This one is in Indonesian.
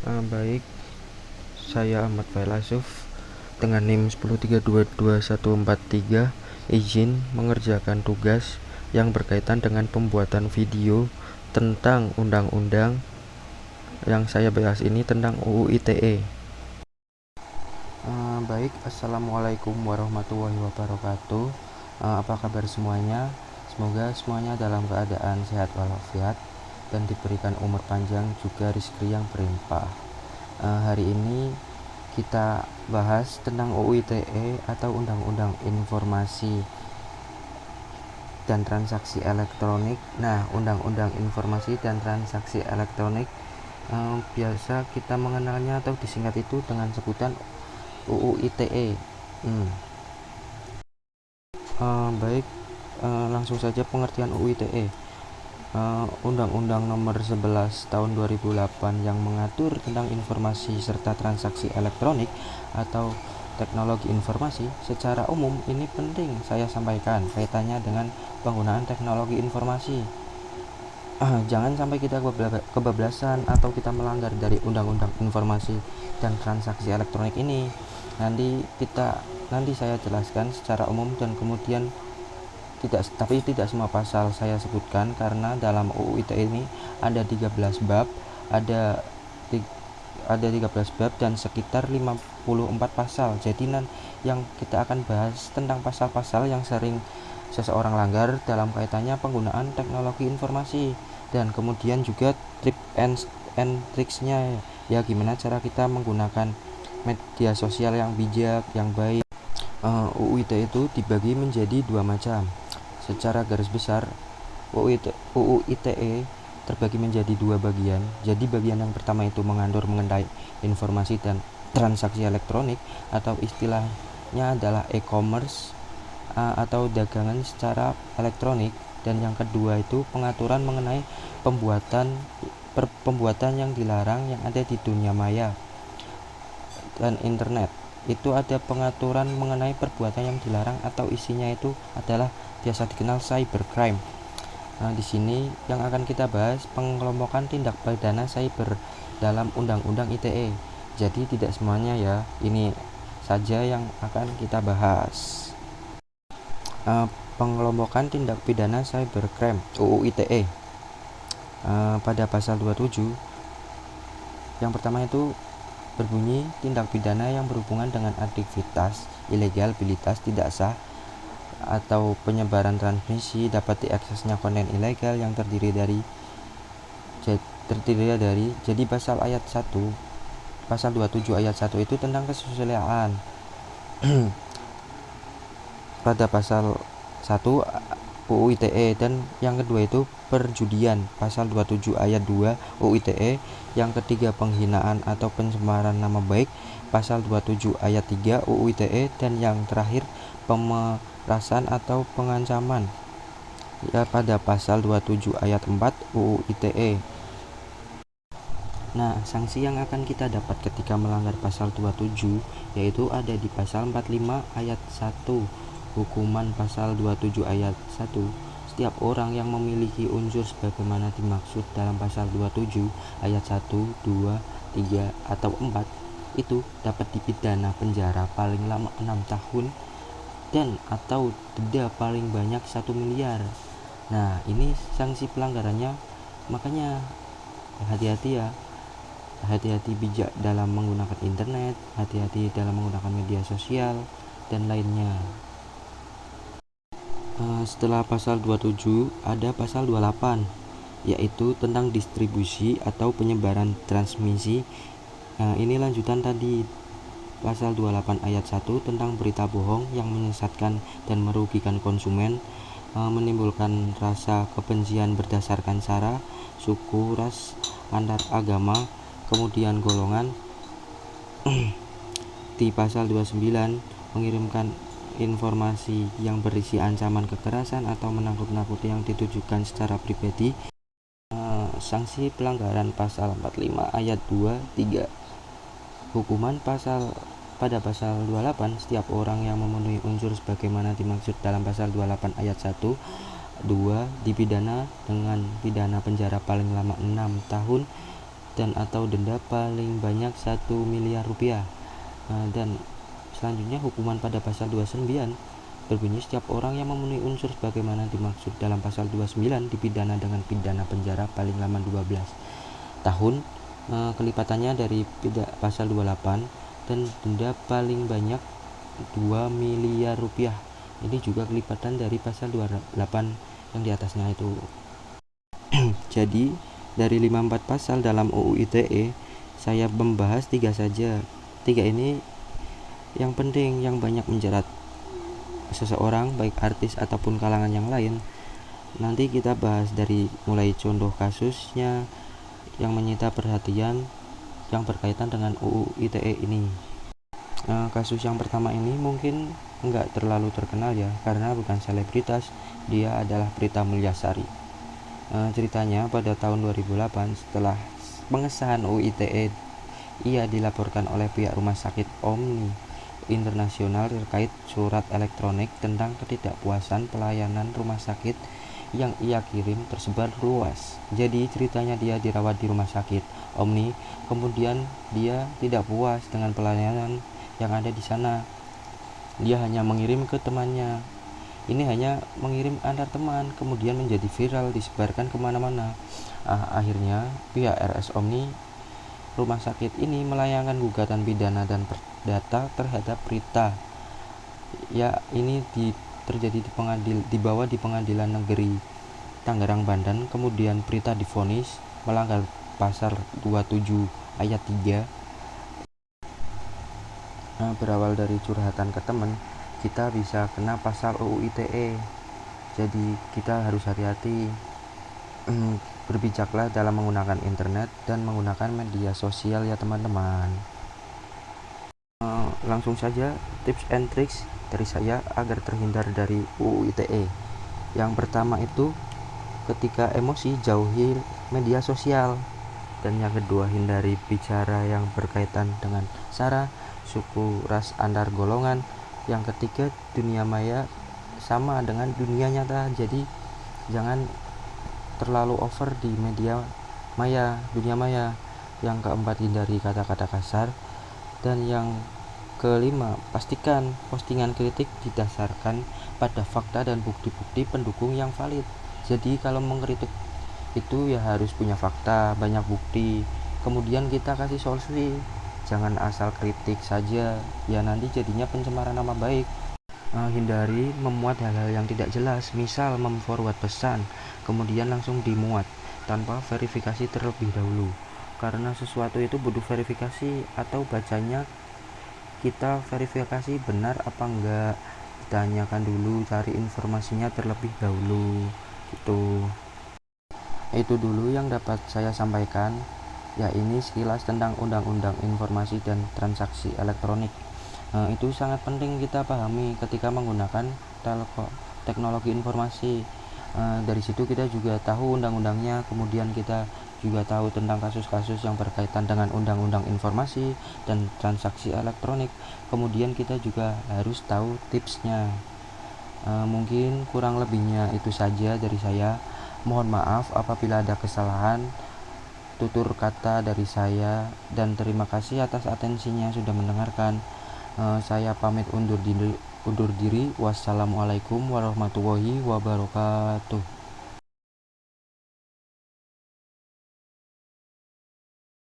Baik, saya Ahmad Failasuf dengan NIM 10322143 izin mengerjakan tugas yang berkaitan dengan pembuatan video tentang undang-undang yang saya bahas ini tentang UU ITE. Baik, Assalamualaikum warahmatullahi wabarakatuh. Apa kabar semuanya? Semoga semuanya dalam keadaan sehat walafiat dan diberikan umur panjang juga rezeki yang berlimpah. Hari ini kita bahas tentang UU ITE atau Undang-Undang Informasi dan Transaksi Elektronik. Nah, Undang-Undang Informasi dan Transaksi Elektronik biasa kita mengenalnya atau disingkat itu dengan sebutan UU ITE. Baik, langsung saja pengertian UU ITE. Undang-Undang Nomor 11 Tahun 2008 yang mengatur tentang informasi serta transaksi elektronik atau teknologi informasi secara umum ini penting saya sampaikan kaitannya dengan penggunaan teknologi informasi. Jangan sampai kita kebablasan atau kita melanggar dari Undang-Undang Informasi dan Transaksi Elektronik ini. Nanti saya jelaskan secara umum dan kemudian tidak semua pasal saya sebutkan karena dalam UU ITE ini ada 13 bab, ada 13 bab dan sekitar 54 pasal. Jadi yang kita akan bahas tentang pasal-pasal yang sering seseorang langgar dalam kaitannya penggunaan teknologi informasi dan kemudian juga tips and tricksnya ya, gimana cara kita menggunakan media sosial yang bijak, yang baik. UU ITE itu dibagi menjadi dua macam. Secara garis besar, UU ITE terbagi menjadi dua bagian. Jadi bagian yang pertama itu mengenai informasi dan transaksi elektronik atau istilahnya adalah e-commerce atau dagangan secara elektronik, dan yang kedua itu pengaturan mengenai pembuatan yang dilarang yang ada di dunia maya dan internet. Itu ada pengaturan mengenai perbuatan yang dilarang atau isinya itu adalah biasa dikenal cybercrime. Di sini yang akan kita bahas pengelompokan tindak pidana cyber dalam Undang-Undang ITE. Jadi tidak semuanya ya, ini saja yang akan kita bahas. Pengelompokan tindak pidana cybercrime UU ITE. Pada pasal 27 yang pertama itu berbunyi tindak pidana yang berhubungan dengan aktivitas ilegal, abilitas tidak sah atau penyebaran transmisi dapat diaksesnya konten ilegal yang terdiri dari jadi pasal 27 ayat 1 itu tentang kesusilaan. Pada pasal 1 UU ITE, dan yang kedua itu perjudian pasal 27 ayat 2 UU ITE, yang ketiga penghinaan atau pencemaran nama baik pasal 27 ayat 3 UU ITE, dan yang terakhir pemerasan atau pengancaman ya pada pasal 27 ayat 4 UU ITE. Nah, sanksi yang akan kita dapat ketika melanggar pasal 27 yaitu ada di pasal 45 ayat 1. Hukuman pasal 27 ayat 1. Setiap orang yang memiliki unsur sebagaimana dimaksud dalam pasal 27 ayat 1, 2, 3, atau 4 itu dapat dipidana penjara paling lama 6 tahun dan atau denda paling banyak 1 miliar. Nah, ini sanksi pelanggarannya, makanya hati-hati ya. Hati-hati bijak dalam menggunakan internet, hati-hati dalam menggunakan media sosial dan lainnya. Setelah pasal 27 ada pasal 28 yaitu tentang distribusi atau penyebaran transmisi. Ini lanjutan tadi pasal 28 ayat 1 tentang berita bohong yang menyesatkan dan merugikan konsumen, menimbulkan rasa kebencian berdasarkan sara, suku, ras, antar agama, kemudian golongan. Di pasal 29 mengirimkan informasi yang berisi ancaman kekerasan atau menakut-nakuti yang ditujukan secara pribadi. Sanksi pelanggaran pasal 45 ayat 2, 3. Hukuman pada pasal 28, setiap orang yang memenuhi unsur sebagaimana dimaksud dalam pasal 28 ayat 1, 2 dipidana dengan pidana penjara paling lama 6 tahun dan atau denda paling banyak 1 miliar rupiah. Dan selanjutnya hukuman pada pasal 29 berbunyi setiap orang yang memenuhi unsur sebagaimana dimaksud dalam pasal 29 dipidana dengan pidana penjara paling lama 12 tahun, kelipatannya dari pasal 28, dan denda paling banyak 2 miliar rupiah. Ini juga kelipatan dari pasal 28 yang di atasnya itu. Jadi dari 54 pasal dalam UU ITE saya membahas 3 saja. 3 ini yang penting, yang banyak menjerat seseorang, baik artis ataupun kalangan yang lain. Nanti kita bahas dari mulai contoh kasusnya yang menyita perhatian yang berkaitan dengan UU ITE ini. Kasus yang pertama ini mungkin nggak terlalu terkenal ya, karena bukan selebritas, dia adalah Prita Mulyasari. Ceritanya pada tahun 2008 setelah pengesahan UU ITE, ia dilaporkan oleh pihak Rumah Sakit Omni Internasional terkait surat elektronik tentang ketidakpuasan pelayanan rumah sakit yang ia kirim tersebar luas. Jadi ceritanya dia dirawat di Rumah Sakit Omni, kemudian dia tidak puas dengan pelayanan yang ada di sana. Dia hanya mengirim ke temannya. Ini hanya mengirim antar teman, kemudian menjadi viral, disebarkan kemana-mana. Akhirnya pihak RS Omni rumah sakit ini melayangkan gugatan pidana dan perdata terhadap Prita. Ya, ini terjadi dibawa di Pengadilan Negeri Tangerang Banten. Kemudian Prita divonis melanggar pasal 27 ayat 3. Berawal dari curhatan ke teman, kita bisa kena pasal UU ITE. Jadi kita harus hati-hati. Berbijaklah dalam menggunakan internet dan menggunakan media sosial ya teman-teman. Langsung saja tips and tricks dari saya agar terhindar dari UU ITE. Yang pertama itu, ketika emosi jauhi media sosial. Dan yang kedua, hindari bicara yang berkaitan dengan sara, suku, ras, antar golongan. Yang ketiga, dunia maya sama dengan dunia nyata, jadi jangan terlalu over di dunia maya. Yang keempat, hindari kata-kata kasar. Dan yang kelima, pastikan postingan kritik didasarkan pada fakta dan bukti-bukti pendukung yang valid. Jadi kalau mengkritik itu ya harus punya fakta, banyak bukti, kemudian kita kasih solusi. Jangan asal kritik saja, ya nanti jadinya pencemaran nama baik. Hindari memuat hal-hal yang tidak jelas, misal memforward pesan kemudian langsung dimuat tanpa verifikasi terlebih dahulu, karena sesuatu itu butuh verifikasi, atau bacanya kita verifikasi benar apa enggak, ditanyakan dulu, cari informasinya terlebih dahulu gitu. Itu dulu yang dapat saya sampaikan, ya ini sekilas tentang Undang-Undang Informasi dan Transaksi Elektronik. Itu sangat penting kita pahami ketika menggunakan teknologi informasi. Dari situ kita juga tahu undang-undangnya, kemudian kita juga tahu tentang kasus-kasus yang berkaitan dengan Undang-Undang Informasi dan Transaksi Elektronik. Kemudian kita juga harus tahu tipsnya. Mungkin kurang lebihnya itu saja dari saya. Mohon maaf apabila ada kesalahan tutur kata dari saya, dan terima kasih atas atensinya sudah mendengarkan. Saya pamit undur diri. Wassalamualaikum warahmatullahi wabarakatuh.